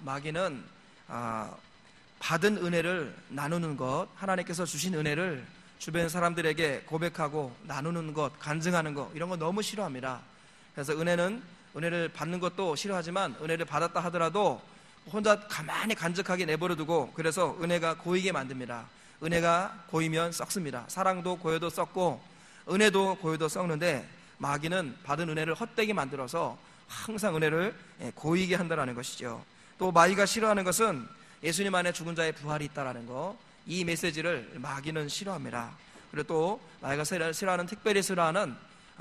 마귀는 받은 은혜를 나누는 것, 하나님께서 주신 은혜를 주변 사람들에게 고백하고 나누는 것, 간증하는 것, 이런 거 너무 싫어합니다. 그래서 은혜를 받는 것도 싫어하지만 은혜를 받았다 하더라도 혼자 가만히 간직하게 내버려두고, 그래서 은혜가 고이게 만듭니다. 은혜가 고이면 썩습니다. 사랑도 고여도 썩고 은혜도 고여도 썩는데, 마귀는 받은 은혜를 헛되게 만들어서 항상 은혜를 고이게 한다는 것이죠. 또 마귀가 싫어하는 것은 예수님 안에 죽은 자의 부활이 있다는 거, 이 메시지를 마귀는 싫어합니다. 그리고 또 마귀가 싫어하는, 특별히 싫어하는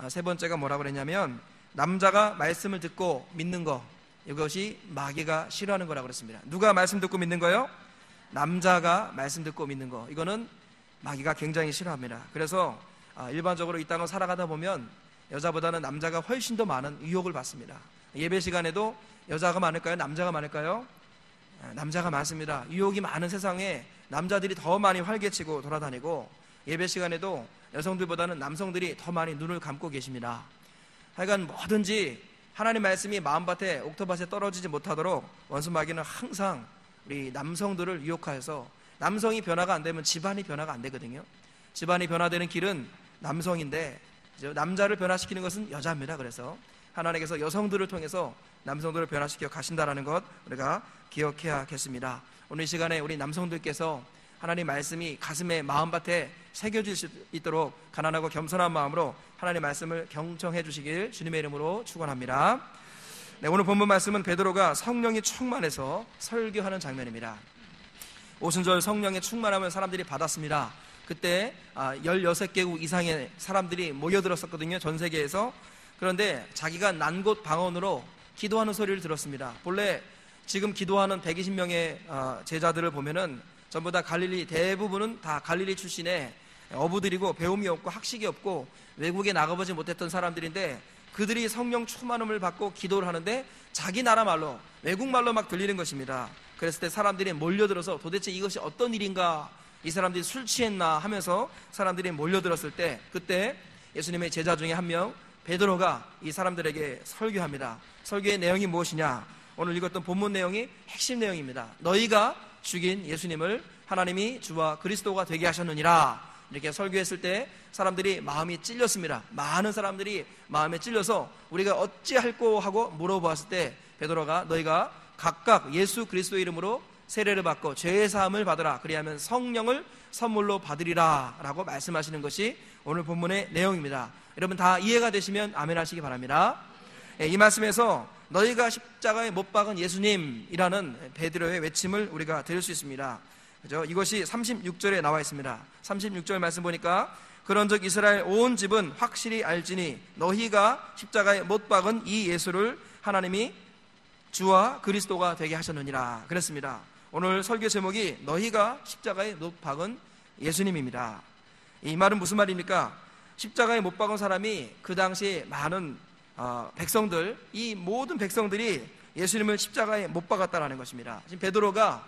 세 번째가 뭐라고 그랬냐면, 남자가 말씀을 듣고 믿는 거, 이것이 마귀가 싫어하는 거라고 그랬습니다. 누가 말씀 듣고 믿는 거요? 남자가 말씀 듣고 믿는 거, 이거는 마귀가 굉장히 싫어합니다. 그래서 일반적으로 이 땅을 살아가다 보면 여자보다는 남자가 훨씬 더 많은 유혹을 받습니다. 예배 시간에도 여자가 많을까요? 남자가 많을까요? 남자가 많습니다. 유혹이 많은 세상에 남자들이 더 많이 활개치고 돌아다니고, 예배 시간에도 여성들보다는 남성들이 더 많이 눈을 감고 계십니다. 하여간 뭐든지 하나님 말씀이 마음밭에, 옥토밭에 떨어지지 못하도록 원수 마귀는 항상 우리 남성들을 유혹하여서, 남성이 변화가 안 되면 집안이 변화가 안 되거든요. 집안이 변화되는 길은 남성인데 남자를 변화시키는 것은 여자입니다. 그래서 하나님께서 여성들을 통해서 남성들을 변화시켜 가신다는 것 우리가 기억해야겠습니다. 오늘 이 시간에 우리 남성들께서 하나님 말씀이 가슴에, 마음밭에 새겨질 수 있도록 가난하고 겸손한 마음으로 하나님 말씀을 경청해 주시길 주님의 이름으로 축원합니다. 네, 오늘 본문 말씀은 베드로가 성령이 충만해서 설교하는 장면입니다. 오순절 성령의 충만함을 사람들이 받았습니다. 그때 16개국 이상의 사람들이 모여들었었거든요, 전 세계에서. 그런데 자기가 난 곳 방언으로 기도하는 소리를 들었습니다. 본래 지금 기도하는 120명의 제자들을 보면은 전부 다 갈릴리, 대부분은 다 갈릴리 출신의 어부들이고 배움이 없고 학식이 없고 외국에 나가보지 못했던 사람들인데, 그들이 성령 충만함을 받고 기도를 하는데 자기 나라 말로, 외국 말로 막 들리는 것입니다. 그랬을 때 사람들이 몰려들어서 도대체 이것이 어떤 일인가, 이 사람들이 술 취했나 하면서 사람들이 몰려들었을 때, 그때 예수님의 제자 중에 한 명 베드로가 이 사람들에게 설교합니다. 설교의 내용이 무엇이냐? 오늘 읽었던 본문 내용이 핵심 내용입니다. 너희가 죽인 예수님을 하나님이 주와 그리스도가 되게 하셨느니라. 이렇게 설교했을 때 사람들이 마음이 찔렸습니다. 많은 사람들이 마음에 찔려서 우리가 어찌할꼬 하고 물어보았을 때, 베드로가 너희가 각각 예수 그리스도 이름으로 세례를 받고 죄의 사함을 받으라, 그리하면 성령을 선물로 받으리라 라고 말씀하시는 것이 오늘 본문의 내용입니다. 여러분 다 이해가 되시면 아멘 하시기 바랍니다. 이 말씀에서 너희가 십자가에 못 박은 예수님이라는 베드로의 외침을 우리가 들을 수 있습니다. 그죠? 이것이 36절에 나와 있습니다. 36절 말씀 보니까, 그런즉 이스라엘 온 집은 확실히 알지니 너희가 십자가에 못 박은 이 예수를 하나님이 주와 그리스도가 되게 하셨느니라 그랬습니다. 오늘 설교 제목이 너희가 십자가에 못 박은 예수님입니다. 이 말은 무슨 말입니까? 십자가에 못 박은 사람이 그 당시 많은 백성들, 이 모든 백성들이 예수님을 십자가에 못 박았다는 것입니다. 지금 베드로가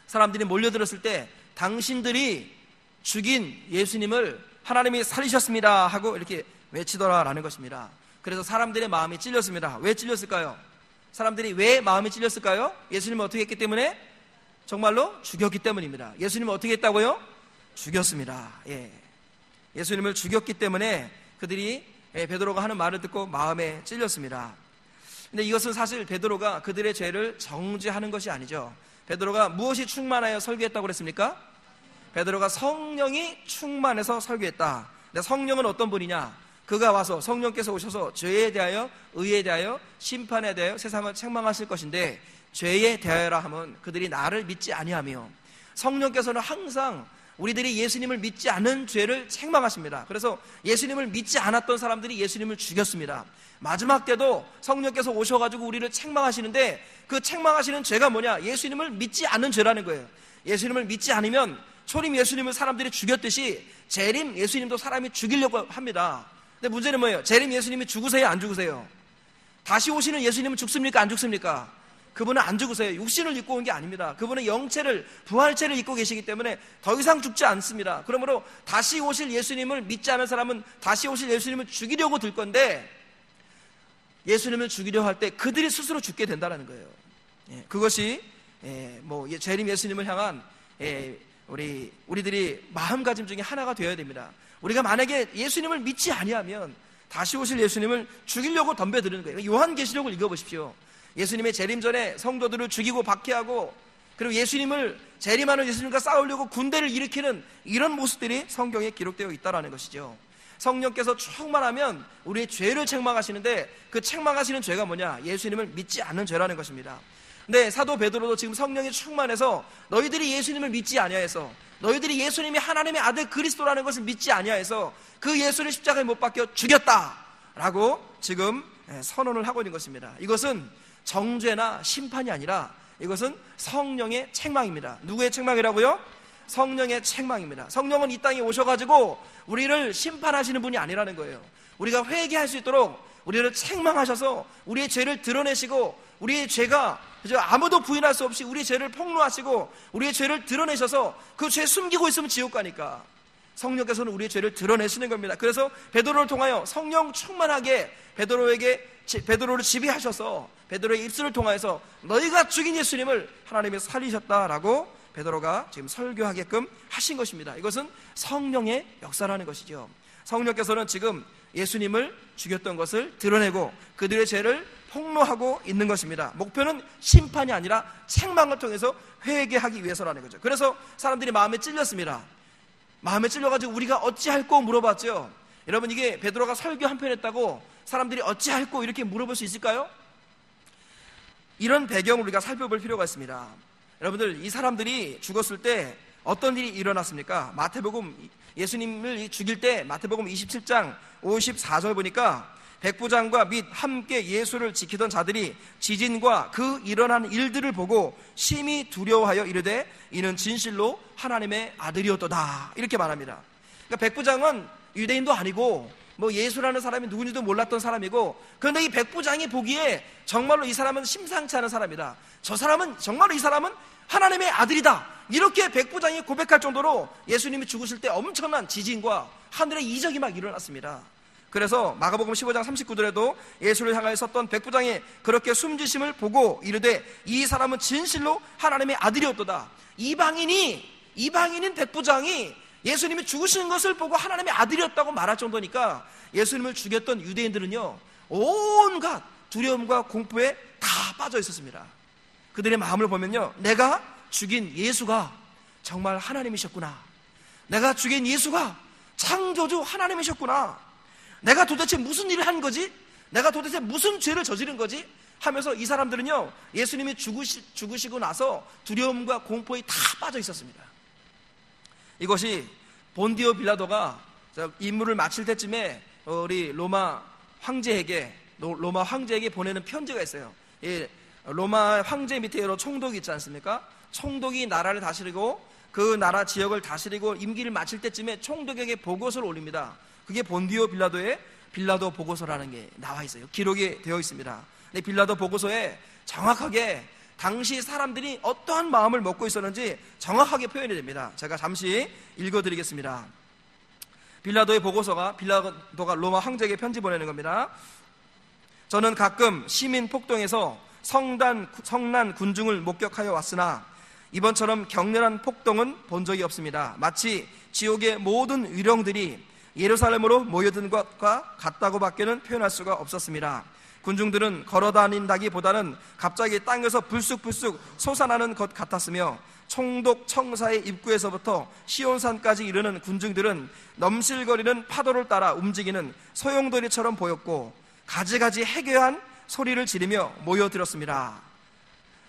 사람들이 몰려들었을 때 당신들이 죽인 예수님을 하나님이 살리셨습니다 하고 이렇게 외치더라라는 것입니다. 그래서 사람들의 마음이 찔렸습니다. 왜 찔렸을까요? 사람들이 왜 마음이 찔렸을까요? 예수님을 어떻게 했기 때문에? 정말로 죽였기 때문입니다. 예수님을 어떻게 했다고요? 죽였습니다. 예수님을 죽였기 때문에 그들이 베드로가 하는 말을 듣고 마음에 찔렸습니다. 근데 이것은 사실 베드로가 그들의 죄를 정죄하는 것이 아니죠. 베드로가 무엇이 충만하여 설교했다고 그랬습니까? 베드로가 성령이 충만해서 설교했다. 근데 성령은 어떤 분이냐? 그가 와서, 성령께서 오셔서 죄에 대하여, 의에 대하여, 심판에 대하여 세상을 책망하실 것인데, 죄에 대하여라 하면 그들이 나를 믿지 아니하며, 성령께서는 항상 우리들이 예수님을 믿지 않은 죄를 책망하십니다. 그래서 예수님을 믿지 않았던 사람들이 예수님을 죽였습니다. 마지막 때도 성령께서 오셔가지고 우리를 책망하시는데, 그 책망하시는 죄가 뭐냐? 예수님을 믿지 않는 죄라는 거예요. 예수님을 믿지 않으면 초림 예수님을 사람들이 죽였듯이 재림 예수님도 사람이 죽이려고 합니다. 근데 문제는 뭐예요? 재림 예수님이 죽으세요? 안 죽으세요? 다시 오시는 예수님은 죽습니까? 안 죽습니까? 그분은 안 죽으세요. 육신을 입고 온 게 아닙니다. 그분은 영체를, 부활체를 입고 계시기 때문에 더 이상 죽지 않습니다. 그러므로 다시 오실 예수님을 믿지 않은 사람은 다시 오실 예수님을 죽이려고 들 건데, 예수님을 죽이려 할 때 그들이 스스로 죽게 된다는 거예요. 그것이 재림 예수님을 향한 우리들이 마음가짐 중에 하나가 되어야 됩니다. 우리가 만약에 예수님을 믿지 아니하면 다시 오실 예수님을 죽이려고 덤벼드는 거예요. 요한계시록을 읽어보십시오. 예수님의 재림 전에 성도들을 죽이고 박해하고, 그리고 재림하는 예수님과 싸우려고 군대를 일으키는 이런 모습들이 성경에 기록되어 있다는 것이죠. 성령께서 충만하면 우리의 죄를 책망하시는데, 그 책망하시는 죄가 뭐냐? 예수님을 믿지 않는 죄라는 것입니다. 근데 사도 베드로도 지금 성령이 충만해서 너희들이 예수님을 믿지 아니하여서, 너희들이 예수님이 하나님의 아들 그리스도라는 것을 믿지 아니하여서 그 예수를 십자가에 못 박혀 죽였다라고 지금 선언을 하고 있는 것입니다. 이것은 정죄나 심판이 아니라 이것은 성령의 책망입니다. 누구의 책망이라고요? 성령의 책망입니다. 성령은 이 땅에 오셔가지고 우리를 심판하시는 분이 아니라는 거예요. 우리가 회개할 수 있도록 우리를 책망하셔서 우리의 죄를 드러내시고, 우리의 죄가 아무도 부인할 수 없이 우리의 죄를 폭로하시고 우리의 죄를 드러내셔서 그 죄 숨기고 있으면 지옥 가니까 성령께서는 우리의 죄를 드러내시는 겁니다. 그래서 베드로를 통하여 성령 충만하게 베드로를 지배하셔서 베드로의 입술을 통하여서 너희가 죽인 예수님을 하나님이 살리셨다라고 베드로가 지금 설교하게끔 하신 것입니다. 이것은 성령의 역사라는 것이죠. 성령께서는 지금 예수님을 죽였던 것을 드러내고 그들의 죄를 폭로하고 있는 것입니다. 목표는 심판이 아니라 책망을 통해서 회개하기 위해서라는 거죠. 그래서 사람들이 마음에 찔렸습니다. 마음에 찔려가지고 우리가 어찌할꼬 물어봤죠. 여러분, 이게 베드로가 설교 한 편 했다고 사람들이 어찌할꼬 이렇게 물어볼 수 있을까요? 이런 배경을 우리가 살펴볼 필요가 있습니다. 여러분들, 이 사람들이 죽었을 때 어떤 일이 일어났습니까? 예수님을 죽일 때 마태복음 27장 54절 보니까 백부장과 및 함께 예수를 지키던 자들이 지진과 그 일어난 일들을 보고 심히 두려워하여 이르되 이는 진실로 하나님의 아들이었도다, 이렇게 말합니다. 그러니까 백부장은 유대인도 아니고 예수라는 사람이 누군지도 몰랐던 사람이고, 그런데 이 백부장이 보기에 정말로 이 사람은 심상치 않은 사람이다, 정말로 이 사람은 하나님의 아들이다, 이렇게 백부장이 고백할 정도로 예수님이 죽으실 때 엄청난 지진과 하늘의 이적이 막 일어났습니다. 그래서 마가복음 15장 39절에도 예수를 향하여 섰던 백부장이 그렇게 숨지심을 보고 이르되 이 사람은 진실로 하나님의 아들이었도다. 이방인인 백부장이 예수님이 죽으시는 것을 보고 하나님의 아들이었다고 말할 정도니까 예수님을 죽였던 유대인들은요, 온갖 두려움과 공포에 다 빠져 있었습니다. 그들의 마음을 보면요, 내가 죽인 예수가 정말 하나님이셨구나, 내가 죽인 예수가 창조주 하나님이셨구나, 내가 도대체 무슨 일을 한 거지? 내가 도대체 무슨 죄를 저지른 거지? 하면서 이 사람들은요, 예수님이 죽으시고 나서 두려움과 공포에 다 빠져 있었습니다. 이것이 본디오 빌라도가 임무를 마칠 때쯤에 우리 로마 황제에게 보내는 편지가 있어요. 로마 황제 밑에 여러 총독이 있지 않습니까? 총독이 나라를 다스리고 그 나라 지역을 다스리고 임기를 마칠 때쯤에 총독에게 보고서를 올립니다. 그게 본디오 빌라도의 빌라도 보고서라는 게 나와 있어요. 기록이 되어 있습니다. 근데 빌라도 보고서에 정확하게 당시 사람들이 어떠한 마음을 먹고 있었는지 정확하게 표현이 됩니다. 제가 잠시 읽어드리겠습니다. 빌라도의 보고서가, 빌라도가 로마 황제에게 편지 보내는 겁니다. 저는 가끔 시민 폭동에서 성난 군중을 목격하여 왔으나 이번처럼 격렬한 폭동은 본 적이 없습니다. 마치 지옥의 모든 위령들이 예루살렘으로 모여든 것과 같다고 밖에는 표현할 수가 없었습니다. 군중들은 걸어다닌다기보다는 갑자기 땅에서 불쑥불쑥 솟아나는 것 같았으며 총독 청사의 입구에서부터 시온산까지 이르는 군중들은 넘실거리는 파도를 따라 움직이는 소용돌이처럼 보였고 가지가지 해괴한 소리를 지르며 모여들었습니다.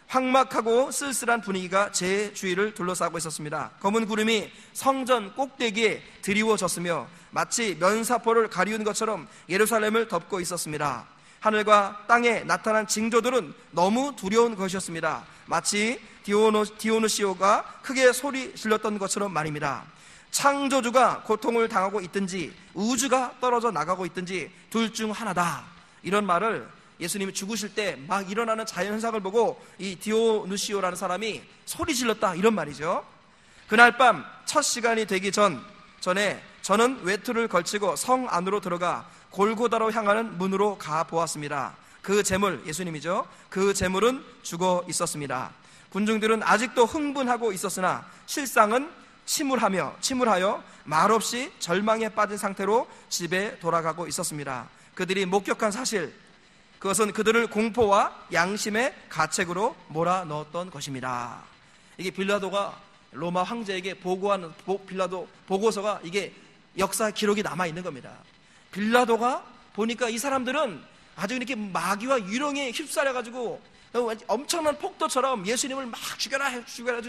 황막하고 쓸쓸한 분위기가 제 주위를 둘러싸고 있었습니다. 검은 구름이 성전 꼭대기에 드리워졌으며 마치 면사포를 가리운 것처럼 예루살렘을 덮고 있었습니다. 하늘과 땅에 나타난 징조들은 너무 두려운 것이었습니다. 마치 디오누시오가 크게 소리 질렀던 것처럼 말입니다. 창조주가 고통을 당하고 있든지 우주가 떨어져 나가고 있든지 둘 중 하나다, 이런 말을 예수님이 죽으실 때 막 일어나는 자연현상을 보고 이 디오누시오라는 사람이 소리 질렀다, 이런 말이죠. 그날 밤 첫 시간이 되기 전에 저는 외투를 걸치고 성 안으로 들어가 골고다로 향하는 문으로 가 보았습니다. 그 재물, 예수님이죠. 그 재물은 죽어 있었습니다. 군중들은 아직도 흥분하고 있었으나 실상은 침울하여 말없이 절망에 빠진 상태로 집에 돌아가고 있었습니다. 그들이 목격한 사실, 그것은 그들을 공포와 양심의 가책으로 몰아넣었던 것입니다. 이게 빌라도가 로마 황제에게 보고한 빌라도 보고서가 이게 역사 기록이 남아있는 겁니다. 빌라도가 보니까 이 사람들은 아주 이렇게 마귀와 유령에 휩싸려가지고 엄청난 폭도처럼 예수님을 막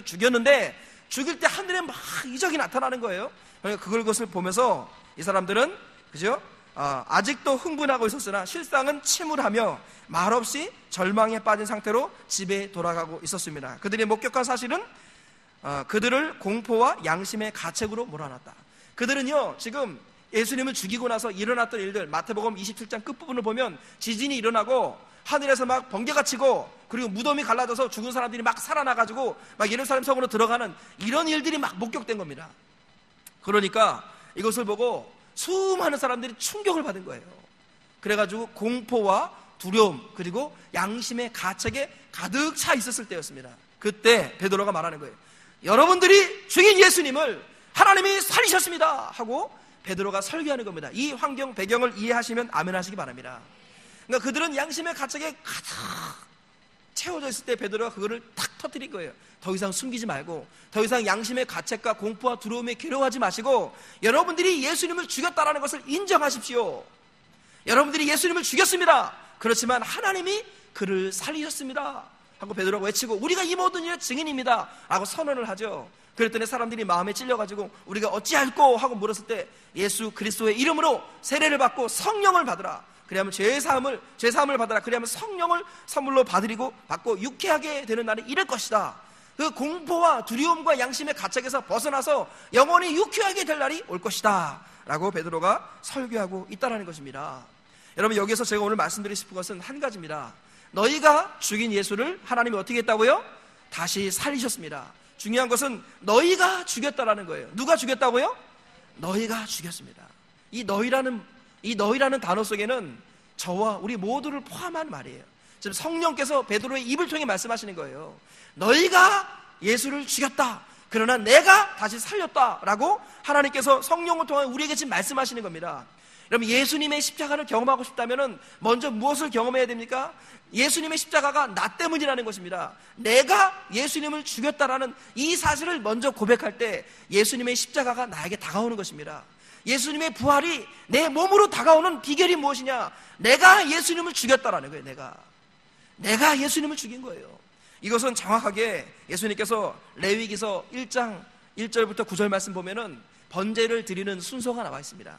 죽였는데 죽일 때 하늘에 막 이적이 나타나는 거예요. 그러니까 그것을 보면서 이 사람들은 그죠? 아직도 흥분하고 있었으나 실상은 침울하며 말없이 절망에 빠진 상태로 집에 돌아가고 있었습니다. 그들이 목격한 사실은 그들을 공포와 양심의 가책으로 몰아놨다. 그들은요, 지금 예수님을 죽이고 나서 일어났던 일들, 마태복음 27장 끝부분을 보면 지진이 일어나고 하늘에서 막 번개가 치고 그리고 무덤이 갈라져서 죽은 사람들이 막 살아나가지고 막 예루살렘 성으로 들어가는 이런 일들이 막 목격된 겁니다. 그러니까 이것을 보고 수많은 사람들이 충격을 받은 거예요. 그래가지고 공포와 두려움 그리고 양심의 가책에 가득 차 있었을 때였습니다. 그때 베드로가 말하는 거예요. 여러분들이 죽인 예수님을 하나님이 살리셨습니다 하고 베드로가 설교하는 겁니다. 이 환경 배경을 이해하시면 아멘 하시기 바랍니다. 그러니까 그들은 양심의 가책에 가득 채워져 있을 때 베드로가 그거를 탁 터뜨린 거예요. 더 이상 숨기지 말고 더 이상 양심의 가책과 공포와 두려움에 괴로워하지 마시고 여러분들이 예수님을 죽였다라는 것을 인정하십시오. 여러분들이 예수님을 죽였습니다. 그렇지만 하나님이 그를 살리셨습니다 하고 베드로가 외치고 우리가 이 모든 일의 증인입니다 라고 선언을 하죠. 그랬더니 사람들이 마음에 찔려가지고 우리가 어찌할꼬 하고 물었을 때 예수 그리스도의 이름으로 세례를 받고 성령을 받으라. 그리하면 죄사함을 받으라. 그리하면 성령을 선물로 받고 유쾌하게 되는 날이 이럴 것이다. 그 공포와 두려움과 양심의 가책에서 벗어나서 영원히 유쾌하게 될 날이 올 것이다 라고 베드로가 설교하고 있다는 것입니다. 여러분, 여기서 제가 오늘 말씀드리고 싶은 것은 한 가지입니다. 너희가 죽인 예수를 하나님이 어떻게 했다고요? 다시 살리셨습니다. 중요한 것은 너희가 죽였다라는 거예요. 누가 죽였다고요? 너희가 죽였습니다. 이 너희라는 단어 속에는 저와 우리 모두를 포함한 말이에요. 지금 성령께서 베드로의 입을 통해 말씀하시는 거예요. 너희가 예수를 죽였다. 그러나 내가 다시 살렸다라고 하나님께서 성령을 통해 우리에게 지금 말씀하시는 겁니다. 여러분, 예수님의 십자가를 경험하고 싶다면 먼저 무엇을 경험해야 됩니까? 예수님의 십자가가 나 때문이라는 것입니다. 내가 예수님을 죽였다라는 이 사실을 먼저 고백할 때 예수님의 십자가가 나에게 다가오는 것입니다. 예수님의 부활이 내 몸으로 다가오는 비결이 무엇이냐? 내가 예수님을 죽였다라는 거예요. 내가 예수님을 죽인 거예요. 이것은 정확하게 예수님께서 레위기서 1장 1절부터 9절 말씀 보면은 번제를 드리는 순서가 나와 있습니다.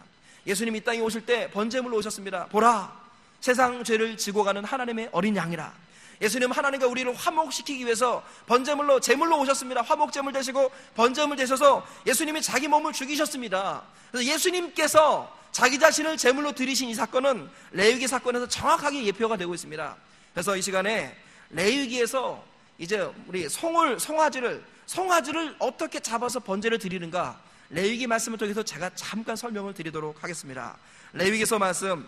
예수님이 이 땅에 오실 때 번제물로 오셨습니다. 보라, 세상 죄를 지고 가는 하나님의 어린 양이라. 예수님은 하나님과 우리를 화목시키기 위해서 번제물로 제물로 오셨습니다. 화목제물 되시고 번제물 되셔서 예수님이 자기 몸을 죽이셨습니다. 그래서 예수님께서 자기 자신을 제물로 드리신 이 사건은 레위기 사건에서 정확하게 예표가 되고 있습니다. 그래서 이 시간에 레위기에서 이제 우리 송아지를 어떻게 잡아서 번제를 드리는가, 레위기 말씀을 통해서 제가 잠깐 설명을 드리도록 하겠습니다. 레위기서 말씀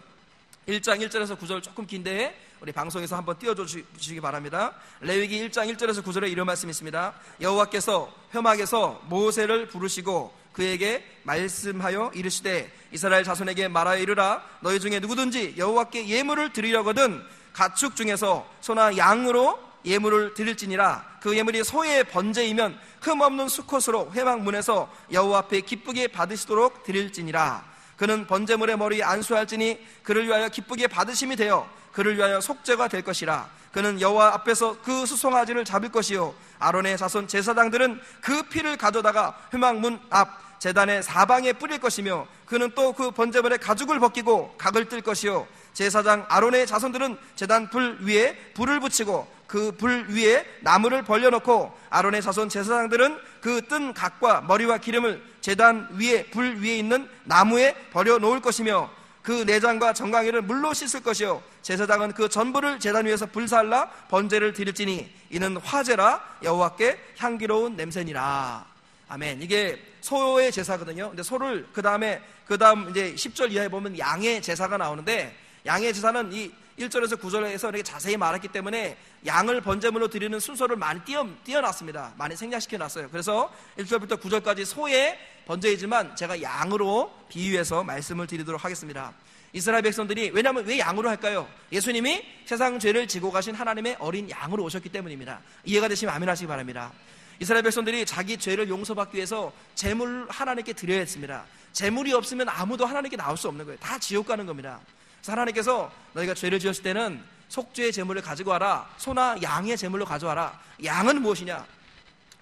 1장 1절에서 9절 조금 긴데 우리 방송에서 한번 띄워주시기 바랍니다. 레위기 1장 1절에서 9절에 이런 말씀이 있습니다. 여호와께서 회막에서 모세를 부르시고 그에게 말씀하여 이르시되 이스라엘 자손에게 말하여 이르라. 너희 중에 누구든지 여호와께 예물을 드리려거든 가축 중에서 소나 양으로 예물을 드릴지니라. 그 예물이 소의 번제이면 흠없는 수컷으로 회막 문에서 여호와 앞에 기쁘게 받으시도록 드릴지니라. 그는 번제물의 머리에 안수할지니 그를 위하여 기쁘게 받으심이 되어 그를 위하여 속죄가 될 것이라. 그는 여호와 앞에서 그 수송아지를 잡을 것이요 아론의 자손 제사장들은 그 피를 가져다가 회막문 앞 제단의 사방에 뿌릴 것이며 그는 또 그 번제물의 가죽을 벗기고 각을 뜰 것이요 제사장 아론의 자손들은 제단 불 위에 불을 붙이고 그 불 위에 나무를 벌려놓고 아론의 자손 제사장들은 그 뜬 각과 머리와 기름을 제단 위에 불 위에 있는 나무에 버려 놓을 것이며 그 내장과 정강이를 물로 씻을 것이요 제사장은 그 전부를 제단 위에서 불살라 번제를 드릴지니 이는 화제라 여호와께 향기로운 냄새니라. 아멘. 이게 소의 제사거든요. 근데 소를 그다음 이제 10절 이하에 보면 양의 제사가 나오는데 양의 제사는 이 1절에서 9절에서 이렇게 자세히 말했기 때문에 양을 번제물로 드리는 순서를 많이 띄어놨습니다. 많이 생략시켜놨어요. 그래서 1절부터 9절까지 소의 번제이지만 제가 양으로 비유해서 말씀을 드리도록 하겠습니다. 이스라엘 백성들이, 왜냐하면 왜 양으로 할까요? 예수님이 세상 죄를 지고 가신 하나님의 어린 양으로 오셨기 때문입니다. 이해가 되시면 아멘 하시기 바랍니다. 이스라엘 백성들이 자기 죄를 용서받기 위해서 제물을 하나님께 드려야 했습니다. 제물이 없으면 아무도 하나님께 나올 수 없는 거예요. 다 지옥 가는 겁니다. 그래서 하나님께서 너희가 죄를 지었을 때는 속죄의 제물을 가지고 와라. 소나 양의 제물로 가져와라. 양은 무엇이냐?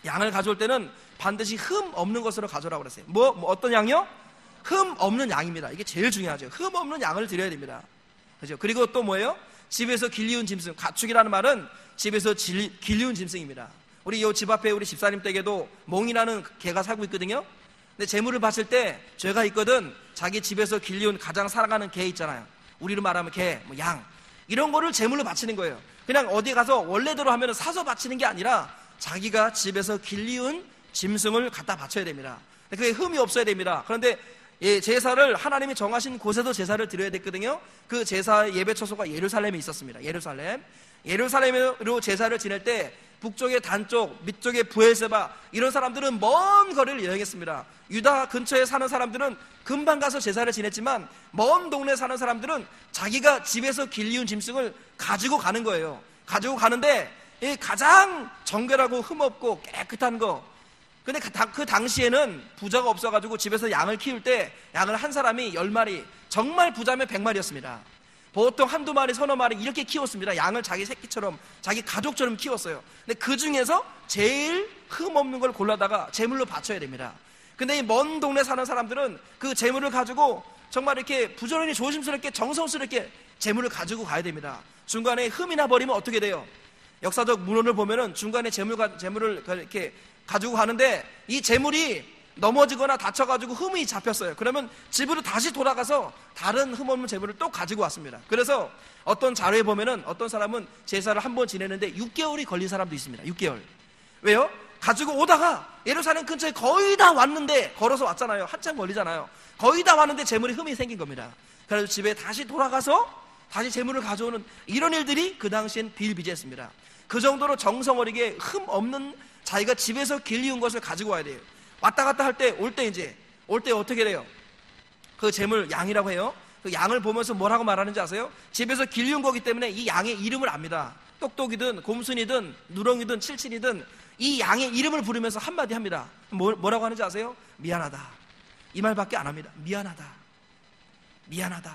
양을 가져올 때는 반드시 흠 없는 것으로 가져오라고 그랬어요. 어떤 양이요? 흠 없는 양입니다. 이게 제일 중요하죠. 흠 없는 양을 드려야 됩니다. 그죠? 그리고 또 뭐예요? 집에서 길리운 짐승. 가축이라는 말은 집에서 길리운 짐승입니다. 우리 요 집 앞에 우리 집사님 댁에도 몽이라는 개가 살고 있거든요. 근데 제물을 바칠 때 죄가 있거든. 자기 집에서 길리운 가장 사랑하는 개 있잖아요. 우리로 말하면 개, 양, 이런 거를 제물로 바치는 거예요. 그냥 어디 가서 원래대로 하면 사서 바치는 게 아니라 자기가 집에서 길리운 짐승을 갖다 바쳐야 됩니다. 그게 흠이 없어야 됩니다. 그런데 제사를 하나님이 정하신 곳에서 제사를 드려야 됐거든요. 그 제사 예배 처소가 예루살렘에 있었습니다. 예루살렘으로 제사를 지낼 때 북쪽의 단쪽, 밑쪽의 부엘세바, 이런 사람들은 먼 거리를 여행했습니다. 유다 근처에 사는 사람들은 금방 가서 제사를 지냈지만 먼 동네에 사는 사람들은 자기가 집에서 길리운 짐승을 가지고 가는 거예요. 가지고 가는데 가장 정결하고 흠없고 깨끗한 거. 근데 그 당시에는 부자가 없어가지고 집에서 양을 키울 때 양을 한 사람이 10마리, 정말 부자면 100마리였습니다. 보통 한두 마리, 서너 마리 이렇게 키웠습니다. 양을 자기 새끼처럼, 자기 가족처럼 키웠어요. 근데 그 중에서 제일 흠없는 걸 골라다가 제물로 바쳐야 됩니다. 근데 이 먼 동네 사는 사람들은 그 제물을 가지고 정말 이렇게 부지런히 조심스럽게 정성스럽게 제물을 가지고 가야 됩니다. 중간에 흠이 나버리면 어떻게 돼요? 역사적 문헌을 보면은 중간에 제물을 이렇게 가지고 가는데 이 제물이 넘어지거나 다쳐가지고 흠이 잡혔어요. 그러면 집으로 다시 돌아가서 다른 흠 없는 제물을 또 가지고 왔습니다. 그래서 어떤 자료에 보면은 어떤 사람은 제사를 한 번 지내는데 6개월이 걸린 사람도 있습니다. 6개월. 왜요? 가지고 오다가 예루살렘 근처에 거의 다 왔는데, 걸어서 왔잖아요. 한참 걸리잖아요. 거의 다 왔는데 제물에 흠이 생긴 겁니다. 그래서 집에 다시 돌아가서 다시 제물을 가져오는 이런 일들이 그 당시엔 비일비재했습니다. 그 정도로 정성 어리게 흠 없는 자기가 집에서 길리운 것을 가지고 와야 돼요. 왔다 갔다 할 때, 올 때 어떻게 돼요? 그 제물 양이라고 해요. 그 양을 보면서 뭐라고 말하는지 아세요? 집에서 길리운 거기 때문에 이 양의 이름을 압니다. 똑똑이든 곰순이든 누렁이든 칠칠이든 이 양의 이름을 부르면서 한마디 합니다. 뭐라고 하는지 아세요? 미안하다. 이 말밖에 안 합니다. 미안하다.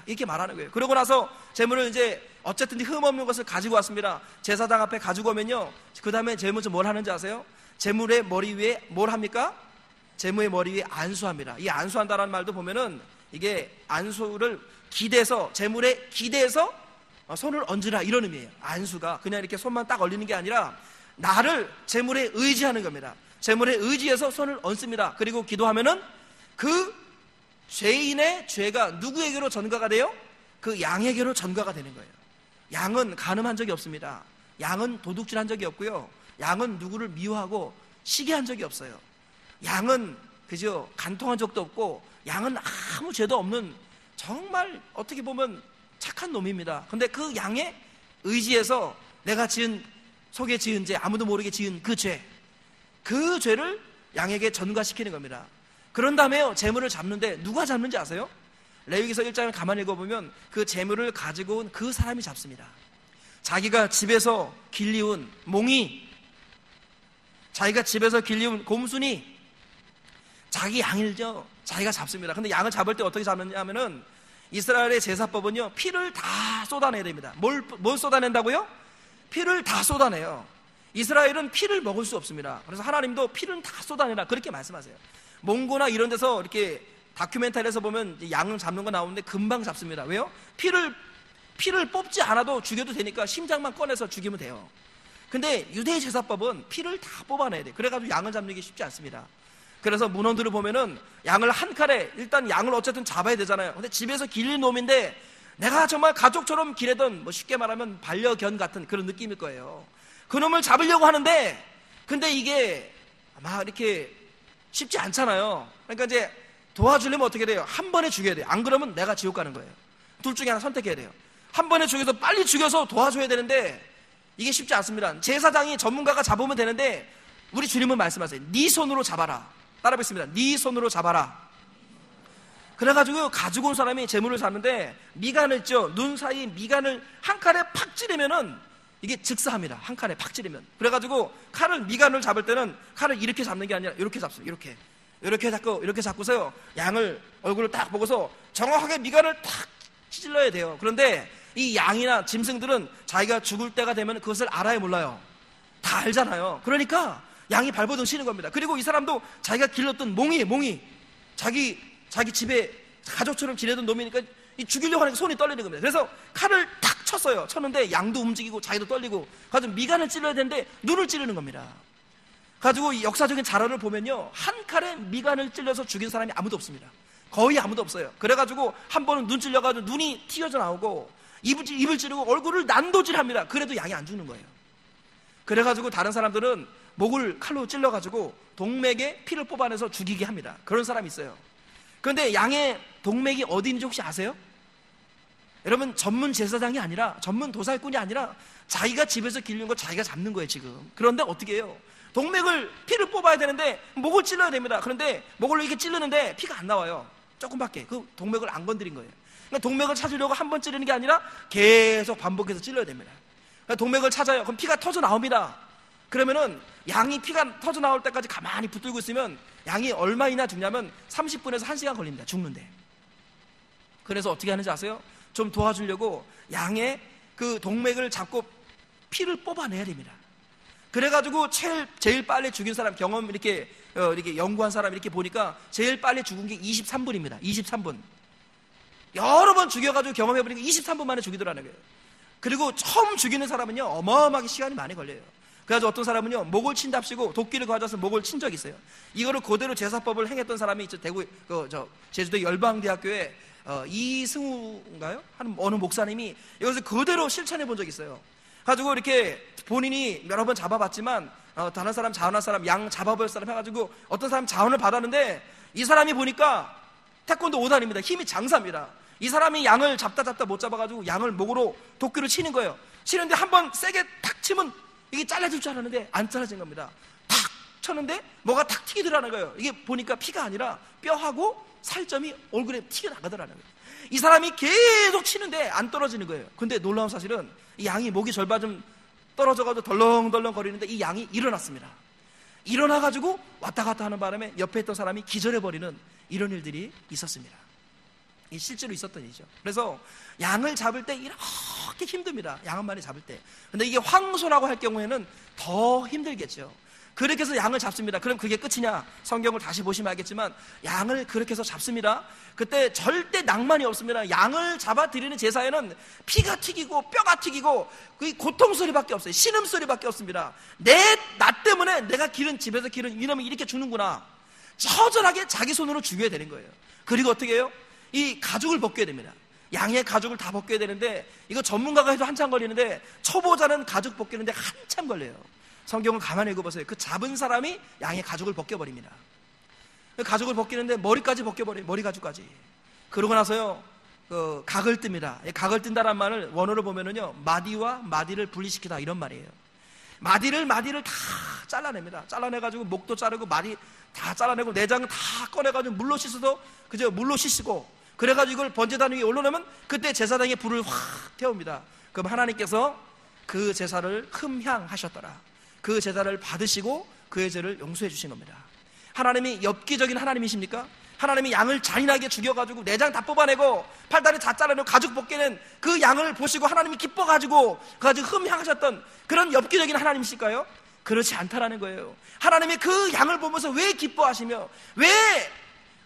이렇게 말하는 거예요. 그러고 나서 제물을 이제 어쨌든 흠 없는 것을 가지고 왔습니다. 제사장 앞에 가지고 오면요, 그 다음에 제물을 뭘 하는지 아세요? 제물의 머리 위에 뭘 합니까? 제물의 머리 위에 안수합니다. 이 안수한다라는 말도 보면은 이게 안수를 기대서, 제물에 기대서 손을 얹으라, 이런 의미예요. 안수가 그냥 이렇게 손만 딱 얹는 게 아니라 나를 제물에 의지하는 겁니다. 제물에 의지해서 손을 얹습니다. 그리고 기도하면은 그 죄인의 죄가 누구에게로 전가가 돼요? 그 양에게로 전가가 되는 거예요. 양은 간음한 적이 없습니다. 양은 도둑질한 적이 없고요. 양은 누구를 미워하고 시기한 적이 없어요. 양은 그저 간통한 적도 없고, 양은 아무 죄도 없는 정말 어떻게 보면 착한 놈입니다. 근데 그 양의 의지에서 내가 속에 지은 죄, 아무도 모르게 지은 그 죄를 양에게 전가시키는 겁니다. 그런 다음에요, 제물을 잡는데 누가 잡는지 아세요? 레위기서 1장을 가만히 읽어보면 그 제물을 가지고 온 그 사람이 잡습니다. 자기가 집에서 길리운 몽이, 자기가 집에서 길리운 곰순이, 자기 양일죠. 자기가 잡습니다. 근데 양을 잡을 때 어떻게 잡느냐 하면은 이스라엘의 제사법은요, 피를 다 쏟아내야 됩니다. 뭘 쏟아낸다고요? 피를 다 쏟아내요. 이스라엘은 피를 먹을 수 없습니다. 그래서 하나님도 피를 다 쏟아내라, 그렇게 말씀하세요. 몽고나 이런 데서 이렇게 다큐멘터리에서 보면 양을 잡는 거 나오는데 금방 잡습니다. 왜요? 피를 뽑지 않아도 죽여도 되니까 심장만 꺼내서 죽이면 돼요. 근데 유대 제사법은 피를 다 뽑아내야 돼요. 그래가지고 양을 잡는 게 쉽지 않습니다. 그래서 문헌들을 보면은 양을 한 칼에, 일단 양을 어쨌든 잡아야 되잖아요. 근데 집에서 길린 놈인데 내가 정말 가족처럼 기르던, 쉽게 말하면 반려견 같은 그런 느낌일 거예요. 그 놈을 잡으려고 하는데, 근데 이게 막 이렇게 쉽지 않잖아요. 그러니까 이제 도와주려면 어떻게 돼요? 한 번에 죽여야 돼요. 안 그러면 내가 지옥 가는 거예요. 둘 중에 하나 선택해야 돼요. 한 번에 죽여서 빨리 죽여서 도와줘야 되는데 이게 쉽지 않습니다. 제사장이 전문가가 잡으면 되는데 우리 주님은 말씀하세요. 네 손으로 잡아라. 따라 뵙습니다. 네 손으로 잡아라. 그래가지고 가지고 온 사람이 재물을 샀는데 미간을 있죠. 눈 사이 미간을 한 칼에 팍 찌르면은 이게 즉사합니다. 한 칼에 팍 찌르면. 그래가지고 칼을 미간을 잡을 때는 칼을 이렇게 잡는 게 아니라 이렇게 잡습니다. 이렇게 잡고서요. 양을 얼굴을 딱 보고서 정확하게 미간을 탁 찔러야 돼요. 그런데 이 양이나 짐승들은 자기가 죽을 때가 되면 그것을 알아요, 몰라요? 다 알잖아요. 그러니까 양이 발버둥 치는 겁니다. 그리고 이 사람도 자기가 길렀던 몽이 자기 집에 가족처럼 지내던 놈이니까 죽이려고 하니까 손이 떨리는 겁니다. 그래서 칼을 탁 쳤는데 양도 움직이고 자기도 떨리고 가지고 미간을 찔러야 되는데 눈을 찌르는 겁니다. 가지고 이 역사적인 자료를 보면요, 한 칼에 미간을 찔러서 죽인 사람이 아무도 없습니다. 거의 아무도 없어요. 그래가지고 한 번은 눈 찔려가지고 눈이 튀어져 나오고 입을 찌르고 얼굴을 난도질합니다. 그래도 양이 안 죽는 거예요. 그래가지고 다른 사람들은 목을 칼로 찔러가지고 동맥에 피를 뽑아내서 죽이게 합니다. 그런 사람이 있어요. 그런데 양의 동맥이 어디 있는지 혹시 아세요? 여러분, 전문 제사장이 아니라, 전문 도살꾼이 아니라 자기가 집에서 기르는 거 자기가 잡는 거예요, 지금. 그런데 어떻게 해요? 동맥을, 피를 뽑아야 되는데 목을 찔러야 됩니다. 그런데 목을 이렇게 찌르는데 피가 안 나와요. 조금밖에. 그 동맥을 안 건드린 거예요. 그러니까 동맥을 찾으려고 한 번 찌르는 게 아니라 계속 반복해서 찔러야 됩니다. 그러니까 동맥을 찾아요. 그럼 피가 터져 나옵니다. 그러면은 양이 피가 터져 나올 때까지 가만히 붙들고 있으면 양이 얼마이나 죽냐면 30분에서 1시간 걸립니다. 죽는데. 그래서 어떻게 하는지 아세요? 좀 도와주려고 양의 그 동맥을 잡고 피를 뽑아내야 됩니다. 그래가지고 제일 빨리 죽인 사람, 경험 이렇게 연구한 사람 이렇게 보니까 제일 빨리 죽은 게 23분입니다. 23분. 여러 번 죽여가지고 경험해보니까 23분 만에 죽이더라는 거예요. 그리고 처음 죽이는 사람은요, 어마어마하게 시간이 많이 걸려요. 그래가지고 어떤 사람은요, 목을 친답시고 도끼를 가져와서 목을 친 적이 있어요. 이거를 그대로 제사법을 행했던 사람이 있죠. 제주도 열방대학교에 이승우인가요? 하는 어느 목사님이 이것을 그대로 실천해 본 적이 있어요. 가지고 이렇게 본인이 여러 번 잡아봤지만 다른 사람, 자원할 사람, 양 잡아볼 사람 해가지고 어떤 사람 자원을 받았는데 이 사람이 보니까 태권도 5단입니다. 힘이 장사입니다. 이 사람이 양을 잡다 못 잡아가지고 양을 목으로 도끼로 치는 거예요. 치는데 한번 세게 탁 치면 이게 잘라질 줄 알았는데 안 잘라진 겁니다. 탁 쳤는데 뭐가 탁 튀기더라는 거예요. 이게 보니까 피가 아니라 뼈하고 살점이 얼굴에 튀어나가더라는 거예요. 이 사람이 계속 치는데 안 떨어지는 거예요. 근데 놀라운 사실은 이 양이 목이 절반좀 떨어져가지고 덜렁덜렁 거리는데 이 양이 일어났습니다. 일어나가지고 왔다 갔다 하는 바람에 옆에 있던 사람이 기절해버리는 이런 일들이 있었습니다. 이 실제로 있었던 일이죠. 그래서 양을 잡을 때 이렇게 힘듭니다. 양 한 마리 잡을 때. 근데 이게 황소라고 할 경우에는 더 힘들겠죠. 그렇게 해서 양을 잡습니다. 그럼 그게 끝이냐? 성경을 다시 보시면 알겠지만 양을 그렇게 해서 잡습니다. 그때 절대 낭만이 없습니다. 양을 잡아드리는 제사에는 피가 튀기고 뼈가 튀기고 그 고통소리밖에 없어요. 신음소리밖에 없습니다. 나 때문에 내가 집에서 기른 이놈이 이렇게 죽는구나. 처절하게 자기 손으로 죽여야 되는 거예요. 그리고 어떻게 해요? 이 가죽을 벗겨야 됩니다. 양의 가죽을 다 벗겨야 되는데 이거 전문가가 해도 한참 걸리는데 초보자는 가죽 벗기는데 한참 걸려요. 성경을 가만히 읽어보세요. 그 잡은 사람이 양의 가죽을 벗겨버립니다. 가죽을 벗기는데 머리까지 벗겨버려요. 머리 가죽까지. 그러고 나서요, 각을 뜹니다. 각을 뜬다란 말을 원어를 보면은요, 마디와 마디를 분리시키다 이런 말이에요. 마디를 다 잘라냅니다. 잘라내가지고 목도 자르고 마디 다 잘라내고 내장 다 꺼내가지고 물로 씻어도 물로 씻고 그래가지고 이걸 번제단 위에 올려놓으면 그때 제사장의 불을 확 태웁니다. 그럼 하나님께서 그 제사를 흠향하셨더라. 그 제사를 받으시고 그의 죄를 용서해 주신 겁니다. 하나님이 엽기적인 하나님이십니까? 하나님이 양을 잔인하게 죽여가지고 내장 다 뽑아내고 팔다리 다 잘라내고 가죽 벗겨낸 그 양을 보시고 하나님이 기뻐가지고 흠향하셨던 그런 엽기적인 하나님이실까요? 그렇지 않다라는 거예요. 하나님이 그 양을 보면서 왜 기뻐하시며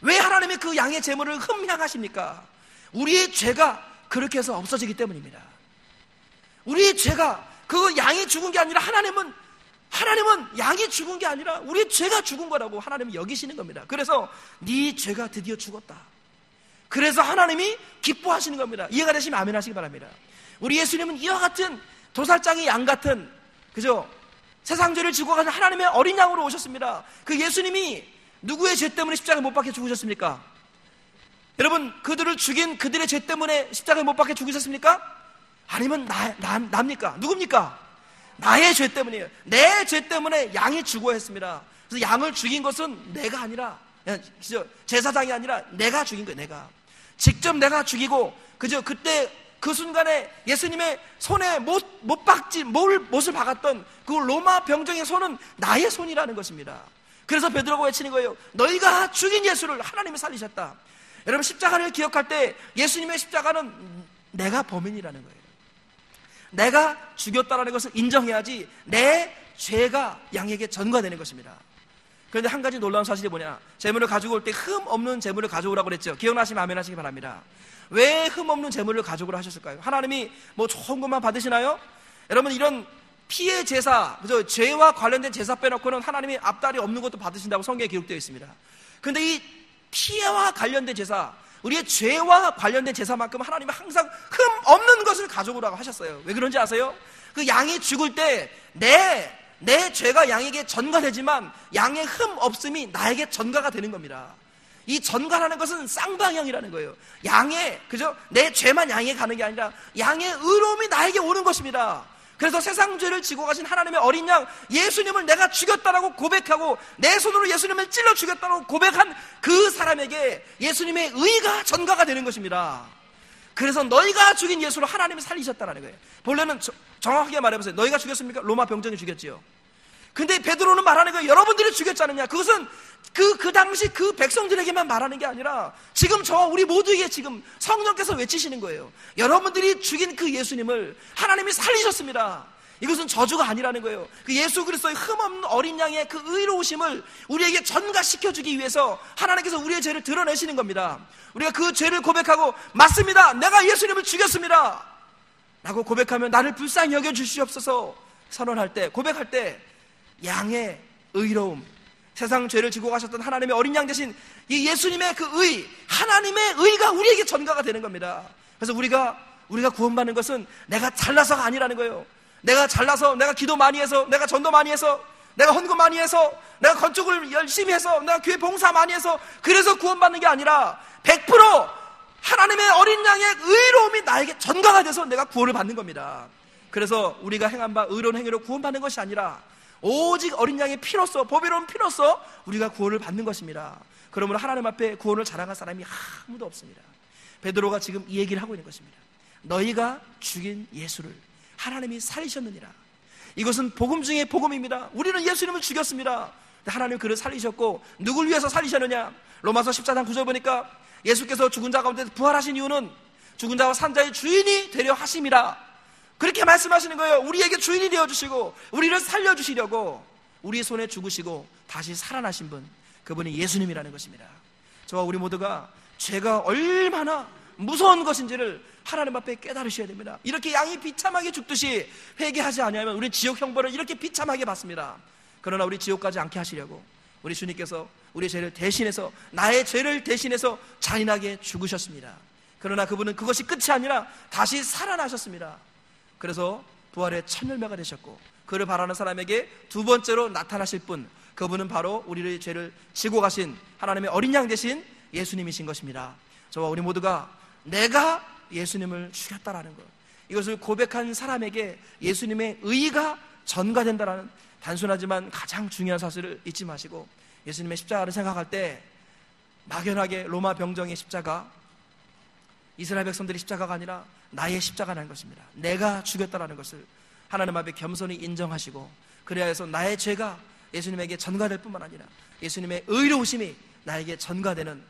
왜 하나님이 그 양의 제물을 흠향하십니까? 우리의 죄가 그렇게 해서 없어지기 때문입니다. 우리의 죄가 그 양이 죽은 게 아니라 하나님은 양이 죽은 게 아니라 우리의 죄가 죽은 거라고 하나님이 여기시는 겁니다. 그래서 네 죄가 드디어 죽었다. 그래서 하나님이 기뻐하시는 겁니다. 이해가 되시면 아멘 하시기 바랍니다. 우리 예수님은 이와 같은 도살장의 양 같은 세상 죄를 지고 가는 하나님의 어린 양으로 오셨습니다. 그 예수님이 누구의 죄 때문에 십자가에 못 박혀 죽으셨습니까? 여러분, 그들을 죽인 그들의 죄 때문에 십자가에 못 박혀 죽으셨습니까? 아니면 납니까? 누굽니까? 나의 죄 때문이에요. 내 죄 때문에 양이 죽어야 했습니다. 그래서 양을 죽인 것은 내가 아니라, 제사장이 아니라 내가 죽인 거예요. 내가 직접 내가 죽이고, 그때 그 순간에 예수님의 손에 못을 박았던 그 로마 병정의 손은 나의 손이라는 것입니다. 그래서 베드로가 외치는 거예요. 너희가 죽인 예수를 하나님이 살리셨다. 여러분, 십자가를 기억할 때 예수님의 십자가는 내가 범인이라는 거예요. 내가 죽였다라는 것을 인정해야지 내 죄가 양에게 전가되는 것입니다. 그런데 한 가지 놀라운 사실이 뭐냐, 재물을 가지고 올 때 흠 없는 재물을 가져오라고 그랬죠. 기억나시면 아멘 하시기 바랍니다. 왜 흠 없는 재물을 가져오라 하셨을까요? 하나님이 뭐 좋은 것만 받으시나요? 여러분, 이런 피의 제사, 죄와 관련된 제사 빼놓고는 하나님이 앞다리 없는 것도 받으신다고 성경에 기록되어 있습니다. 그런데 이 피와 관련된 제사, 우리의 죄와 관련된 제사만큼 하나님은 항상 흠 없는 것을 가져오라고 하셨어요. 왜 그런지 아세요? 그 양이 죽을 때 내 죄가 양에게 전가되지만 양의 흠 없음이 나에게 전가가 되는 겁니다. 이 전가라는 것은 쌍방향이라는 거예요. 내 죄만 양에게 가는 게 아니라 양의 의로움이 나에게 오는 것입니다. 그래서 세상 죄를 지고 가신 하나님의 어린 양 예수님을 내가 죽였다라고 고백하고 내 손으로 예수님을 찔러 죽였다라고 고백한 그 사람에게 예수님의 의가 전가가 되는 것입니다. 그래서 너희가 죽인 예수를 하나님이 살리셨다는 거예요. 본래는 정확하게 말해보세요. 너희가 죽였습니까? 로마 병정이 죽였지요. 근데 베드로는 말하는 거예요. 여러분들이 죽였지 않느냐. 그것은 그 당시 그 백성들에게만 말하는 게 아니라 지금 우리 모두에게 지금 성령께서 외치시는 거예요. 여러분들이 죽인 그 예수님을 하나님이 살리셨습니다. 이것은 저주가 아니라는 거예요. 그 예수 그리스도의 흠없는 어린 양의 그 의로우심을 우리에게 전가시켜주기 위해서 하나님께서 우리의 죄를 드러내시는 겁니다. 우리가 그 죄를 고백하고 맞습니다, 내가 예수님을 죽였습니다 라고 고백하면 나를 불쌍히 여겨주시옵소서 선언할 때, 고백할 때 양의 의로움, 세상 죄를 지고 가셨던 하나님의 어린 양 대신 이 예수님의 그 의, 하나님의 의가 우리에게 전가가 되는 겁니다. 그래서 우리가 구원받는 것은 내가 잘나서가 아니라는 거예요. 내가 잘나서, 내가 기도 많이 해서, 내가 전도 많이 해서, 내가 헌금 많이 해서, 내가 건축을 열심히 해서, 내가 교회 봉사 많이 해서 그래서 구원받는 게 아니라 100% 하나님의 어린 양의 의로움이 나에게 전가가 돼서 내가 구원을 받는 겁니다. 그래서 우리가 행한 바 의로운 행위로 구원받는 것이 아니라 오직 어린 양의 피로써, 보배로운 피로써 우리가 구원을 받는 것입니다. 그러므로 하나님 앞에 구원을 자랑할 사람이 아무도 없습니다. 베드로가 지금 이 얘기를 하고 있는 것입니다. 너희가 죽인 예수를 하나님이 살리셨느니라. 이것은 복음 중에 복음입니다. 우리는 예수님을 죽였습니다. 하나님 그를 살리셨고, 누굴 위해서 살리셨느냐? 로마서 14장 9절 보니까 예수께서 죽은 자 가운데 부활하신 이유는 죽은 자와 산 자의 주인이 되려 하심이라. 그렇게 말씀하시는 거예요. 우리에게 주인이 되어주시고 우리를 살려주시려고 우리 손에 죽으시고 다시 살아나신 분, 그분이 예수님이라는 것입니다. 저와 우리 모두가 죄가 얼마나 무서운 것인지를 하나님 앞에 깨달으셔야 됩니다. 이렇게 양이 비참하게 죽듯이 회개하지 않으면 우리 지옥 형벌을 이렇게 비참하게 받습니다. 그러나 우리 지옥 가지 않게 하시려고 우리 주님께서 우리 죄를 대신해서, 나의 죄를 대신해서 잔인하게 죽으셨습니다. 그러나 그분은 그것이 끝이 아니라 다시 살아나셨습니다. 그래서 부활의 첫 열매가 되셨고, 그를 바라는 사람에게 두 번째로 나타나실 분, 그분은 바로 우리의 죄를 지고 가신 하나님의 어린 양 되신 예수님이신 것입니다. 저와 우리 모두가 내가 예수님을 죽였다라는 것, 이것을 고백한 사람에게 예수님의 의가 전가된다라는 단순하지만 가장 중요한 사실을 잊지 마시고, 예수님의 십자가를 생각할 때 막연하게 로마 병정의 십자가, 이스라엘 백성들의 십자가가 아니라 나의 십자가라는 것입니다. 내가 죽였다라는 것을 하나님 앞에 겸손히 인정하시고, 그래야 해서 나의 죄가 예수님에게 전가될 뿐만 아니라 예수님의 의로우심이 나에게 전가되는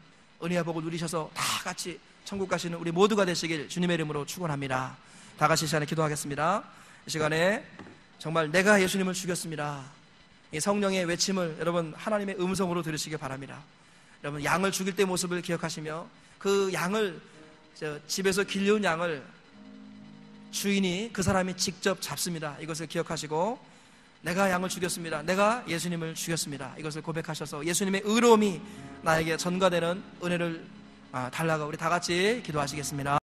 은혜와 복을 누리셔서 다 같이 천국 가시는 우리 모두가 되시길 주님의 이름으로 축원합니다. 다 같이 이 시간에 기도하겠습니다. 이 시간에 정말 내가 예수님을 죽였습니다, 이 성령의 외침을 여러분 하나님의 음성으로 들으시기 바랍니다. 여러분, 양을 죽일 때 모습을 기억하시며, 그 양을 집에서 길려온 양을 주인이, 그 사람이 직접 잡습니다. 이것을 기억하시고, 내가 양을 죽였습니다, 내가 예수님을 죽였습니다, 이것을 고백하셔서 예수님의 의로움이 나에게 전가되는 은혜를 달라고 우리 다 같이 기도하시겠습니다.